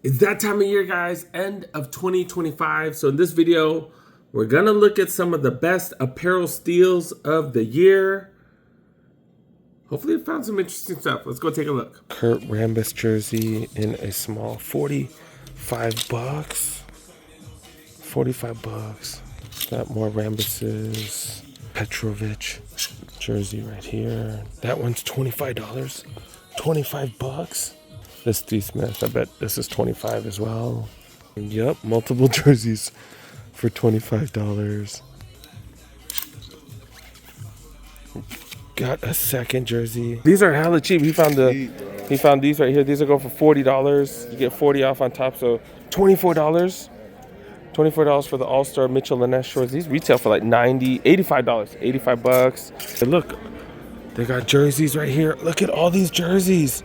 It's that time of year, guys, end of 2025. So in this video, we're gonna look at some of the best apparel steals of the year. Hopefully we found some interesting stuff. Let's go take a look. Kurt Rambis jersey in a small, 45 bucks. 45 bucks. Got more Rambises. Petrovich jersey right here. That one's $25. 25 bucks. This D. Smith, I bet this is 25 as well. Yep, multiple jerseys for $25. Got a second jersey. These are hella cheap. He found these right here. These are going for $40. You get 40 off on top, so $24. $24 for the All-Star Mitchell Lanesh shorts. These retail for like $90, $85. 85 bucks. Hey, look, they got jerseys right here. Look at all these jerseys.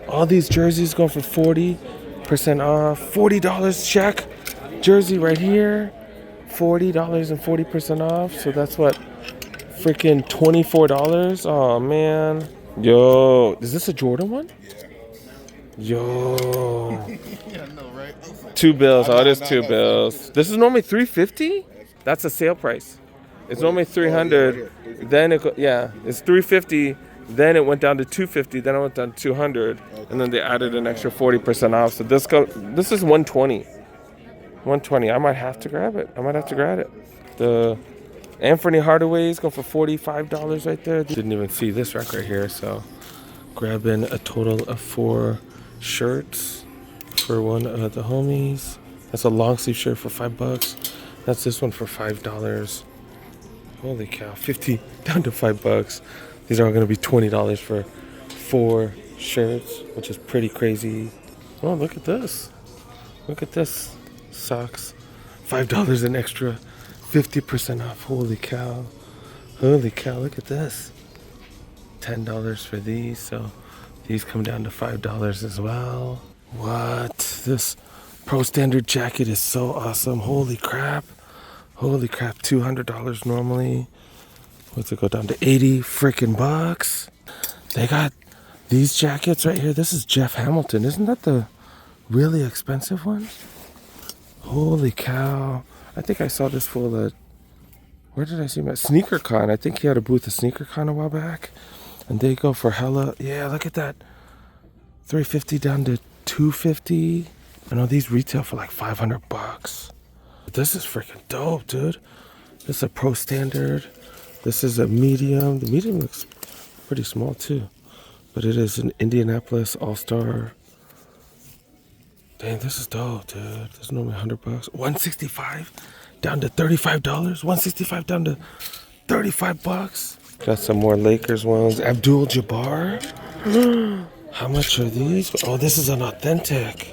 All these jerseys go for 40% off. $40 Shaq jersey right here. $40 and 40% off. So that's what? Freaking $24. Oh man. Yo, is this a Jordan one? Yo. Yeah, I know, right? Two bills. Oh, it is two bills. This is normally $350. That's a sale price. It's normally $300. Then it's $350. Then it went down to $250. Then it went down to $200, and then they added an extra 40% off. So this is $120. $120. I might have to grab it. The Anthony Hardaway's go for $45 right there. Didn't even see this rack right here. So grabbing a total of 4 shirts for one of the homies. That's a long sleeve shirt for $5. That's this one for $5. Holy cow! 50 down to $5. These are all going to be $20 for 4 shirts, which is pretty crazy. Oh, look at this. Look at this. Socks. $5 an extra. 50% off. Holy cow. Holy cow. Look at this. $10 for these. So these come down to $5 as well. What? This Pro Standard jacket is so awesome. Holy crap. Holy crap. $200 normally. What's it go down to 80 freaking bucks? They got these jackets right here. This is Jeff Hamilton. Isn't that the really expensive one? Holy cow. I think I saw this fool at, where did I see him at? SneakerCon. I think he had a booth at SneakerCon a while back. And they go for hella, yeah, look at that. $350 down to $250. I know these retail for like 500 bucks. This is freaking dope, dude. This is a Pro Standard. This is a medium. The medium looks pretty small too, but it is an Indianapolis All-Star. Dang, this is dope, dude. This is normally 100 bucks. $165 down to $35. $165 down to 35 bucks. Got some more Lakers ones. Abdul Jabbar. How much are these? Oh, this is an authentic.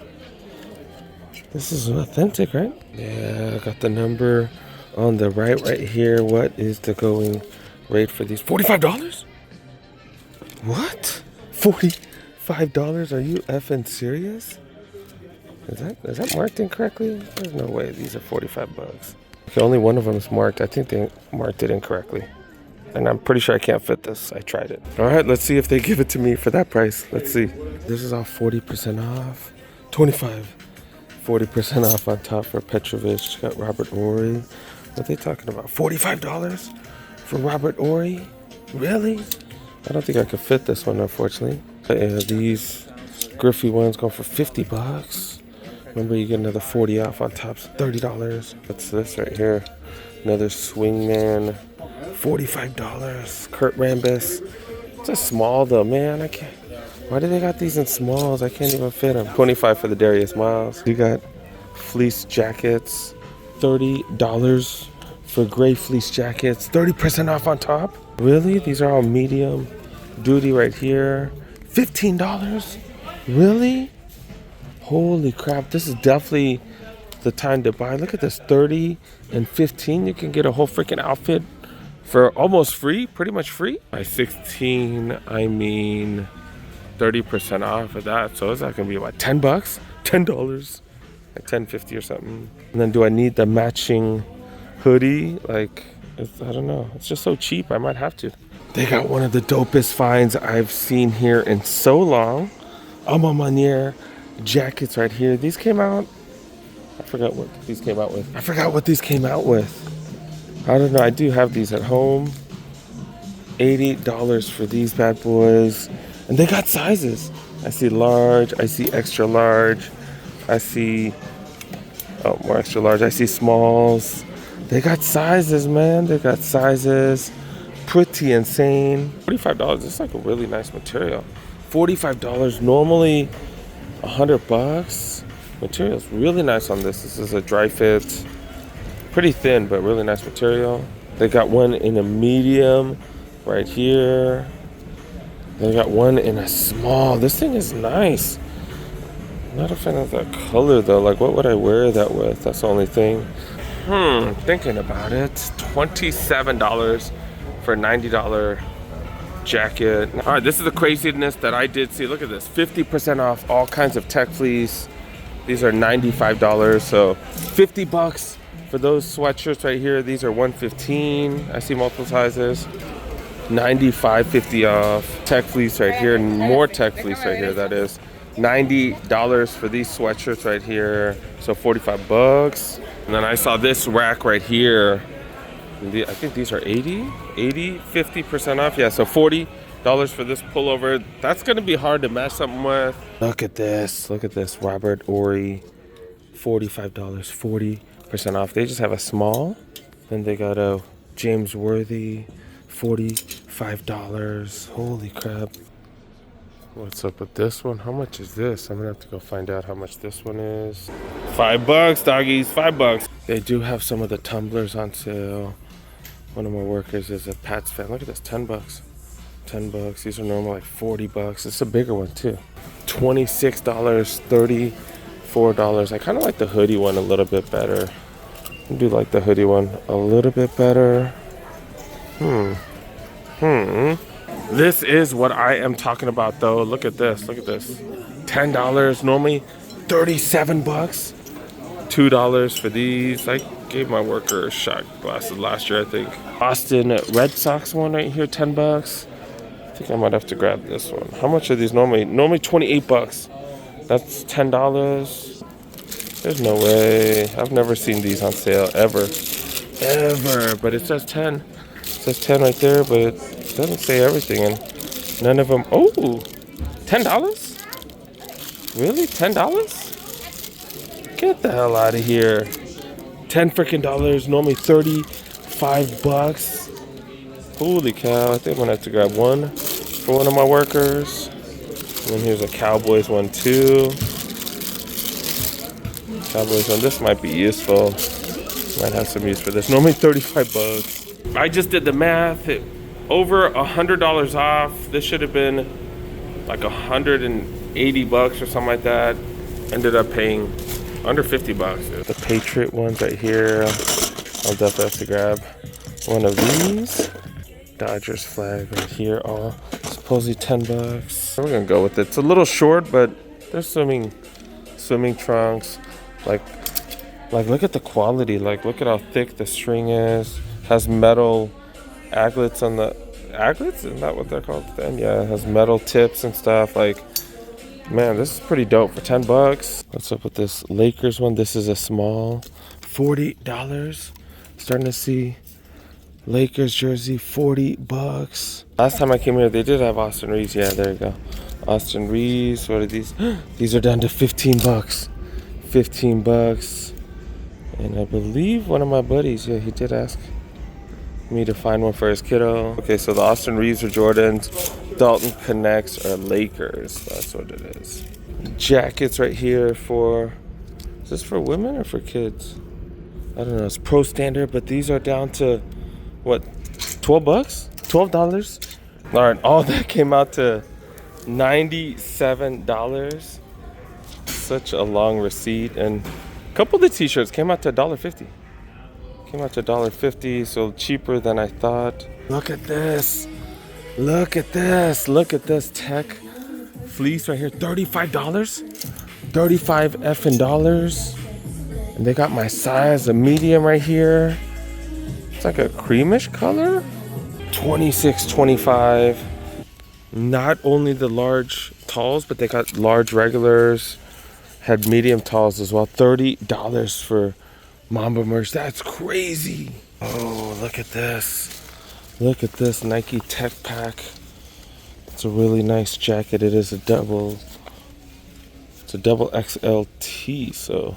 This is an authentic, right? Yeah, I got the number on the right here. What is the going rate for these? $45? What? $45? Are you effing serious? Is that marked incorrectly? There's no way these are 45 bucks. Okay, only one of them is marked. I think they marked it incorrectly. And I'm pretty sure I can't fit this. I tried it. All right, let's see if they give it to me for that price. Let's see. This is all 40% off. 25. 40% off on top for Petrovich. Got Robert Ory. What are they talking about? $45 for Robert Ory? Really? I don't think I could fit this one, unfortunately. These Griffey ones go for 50 bucks. Remember, you get another 40 off on top, so $30. What's this right here? Another Swingman. $45. Kurt Rambis. It's a small though, man. I can't. Why do they got these in smalls? I can't even fit them. $25 for the Darius Miles. You got fleece jackets. $30 for gray fleece jackets. 30% off on top. Really? These are all medium duty right here. $15? Really? Holy crap. This is definitely the time to buy. Look at this. 30 and 15. You can get a whole freaking outfit for almost free. Pretty much free. By 16, I mean 30% off of that. So is that going to be what? $10? $10. Like $10.50 or something. And then do I need the matching hoodie? Like, I don't know. It's just so cheap. I might have to. They got one of the dopest finds I've seen here in so long. Alma Manier jackets right here. These came out. I forgot what these came out with. I forgot what these came out with. I don't know. I do have these at home. $80 for these bad boys. And they got sizes. I see large. I see extra large. I see, oh, more extra large. I see smalls. They got sizes, man. They got sizes. Pretty insane. $45. It's like a really nice material. $45. Normally $100. Material's really nice on this. This is a dry fit. Pretty thin, but really nice material. They got one in a medium right here. They got one in a small. This thing is nice. Not a fan of that color though. Like, what would I wear that with? That's the only thing. Thinking about it. $27 for a $90 jacket. All right, this is the craziness that I did see. Look at this. 50% off all kinds of tech fleece. These are $95, so $50 for those sweatshirts right here. These are $115. I see multiple sizes. $95, $50 off. Tech fleece right here, and more tech fleece right here. That is $90 for these sweatshirts right here. So $45. And then I saw this rack right here. I think these are 50% off. Yeah, so $40 for this pullover. That's gonna be hard to match something with. Look at this. Look at this. Robert Ory, $45, 40% off. They just have a small. Then they got a James Worthy, $45. Holy crap. What's up with this one? How much is this? I'm gonna have to go find out how much this one is. $5, doggies, $5. They do have some of the tumblers on sale. One of my workers is a Pats fan. Look at this, $10. $10. These are normal like $40. It's a bigger one too. $26, $34. I kind of like the hoodie one a little bit better. I do like the hoodie one a little bit better. This is what I am talking about though. Look at this. Look at this. $10. Normally $37. $2 for these. I gave my worker a shot glasses last year, I think. Boston Red Sox one right here, $10. I think I might have to grab this one. How much are these normally? Normally $28. That's $10. There's no way. I've never seen these on sale ever. Ever. But it says 10. It says 10 right there, but it doesn't say everything. And none of them. Oh, $10? Really? $10? Get the hell out of here. $10 freaking dollars. Normally $35. Holy cow. I think I'm gonna have to grab one for one of my workers. And then here's a Cowboys one too. Cowboys one. This might be useful. Might have some use for this. Normally $35. I just did the math. Over $100 off. This should have been like $180 or something like that. Ended up paying under $50. The Patriot ones right here. I'll definitely have to grab one of these. Dodgers flag right here. All supposedly $10. We're gonna go with it. It's a little short, but they're swimming trunks. Like look at the quality. Like look at how thick the string is. Has metal aglets on the aglets. Isn't that what they're called then? Yeah, it has metal tips and stuff. Like, man, this is pretty dope for $10. What's up with this Lakers one? This is a small, $40. Starting to see Lakers jersey, $40. Last time I came here, they did have Austin Reeves. Yeah, there you go. Austin Reeves. What are these? These are down to $15. $15. And I believe one of my buddies, yeah, he did ask me to find one for his kiddo. Okay, so the Austin Reeves are Jordans. Dalton Connects are Lakers. That's what it is. Jackets right here for, is this for women or for kids? I don't know. It's pro standard, but these are down to what, $12? $12. All right, all that came out to $97. Such a long receipt. And a couple of the t-shirts came out to $1.50. Came out to $1.50, so cheaper than I thought. Look at this. Look at this. Look at this tech fleece right here. $35. 35 effing dollars. And they got my size, a medium right here. It's like a creamish color. $26.25. Not only the large talls, but they got large regulars. Had medium talls as well. $30 for Mamba merch. That's crazy. Oh, look at this. Look at this Nike Tech Pack. It's a really nice jacket. It is a double. It's a double XLT, so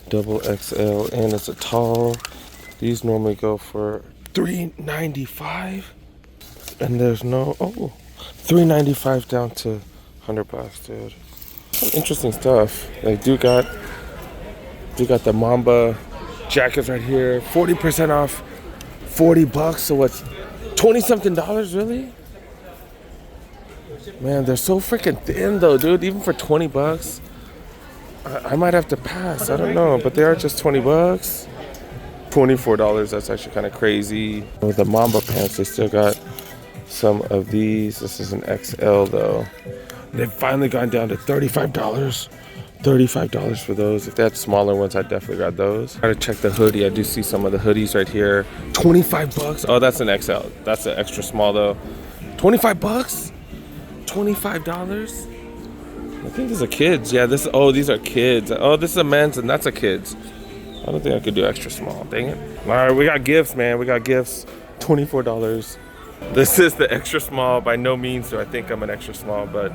double XL, and it's a tall. These normally go for $3.95, and there's no $3.95 down to $100, dude. Some interesting stuff. They do got the Mamba jackets right here, 40% off, $40. So what's 20 something dollars, really? Man, they're so freaking thin though, dude. Even for $20, I might have to pass. I don't know, but they are just $20. $24. That's actually kind of crazy. With the Mamba pants, they still got some of these. This is an XL though. They've finally gone down to $35. $35 for those. If they had smaller ones, I definitely got those. Gotta check the hoodie. I do see some of the hoodies right here. $25. Oh, that's an XL. That's an extra small though. $25. $25. I think these are kids. Yeah, these are kids. Oh, this is a men's and that's a kids. I don't think I could do extra small. Dang it. All right, we got gifts, man. We got gifts. $24. This is the extra small. By no means do I think I'm an extra small, but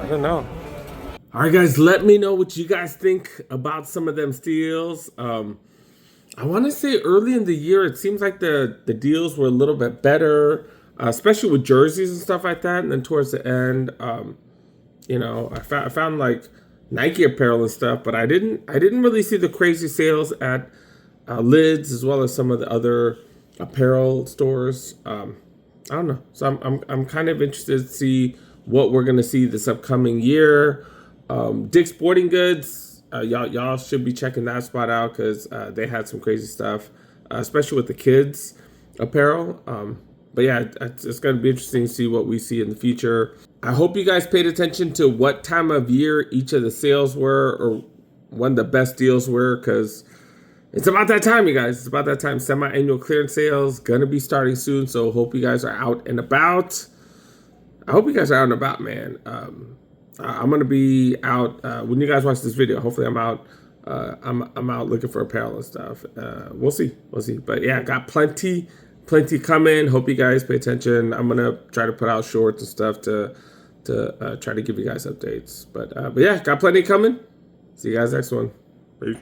I don't know. All right, guys, let me know what you guys think about some of them steals. I want to say early in the year, it seems like the deals were a little bit better, especially with jerseys and stuff like that. And then towards the end, I found like Nike apparel and stuff, but I didn't really see the crazy sales at Lids as well as some of the other apparel stores. I don't know. So I'm kind of interested to see what we're gonna see this upcoming year. Dick's Sporting Goods, y'all should be checking that spot out because they had some crazy stuff, especially with the kids apparel. But yeah, it's going to be interesting to see what we see in the future. I hope you guys paid attention to what time of year each of the sales were or when the best deals were, because it's about that time, you guys. It's about that time. Semi-annual clearance sales going to be starting soon, so hope you guys are out and about. I hope you guys are out and about, man. I'm going to be out when you guys watch this video. Hopefully I'm out. I'm out looking for apparel and stuff. We'll see. But yeah, got plenty coming. Hope you guys pay attention. I'm gonna try to put out shorts and stuff to try to give you guys updates. But yeah, got plenty coming. See you guys next one. Peace.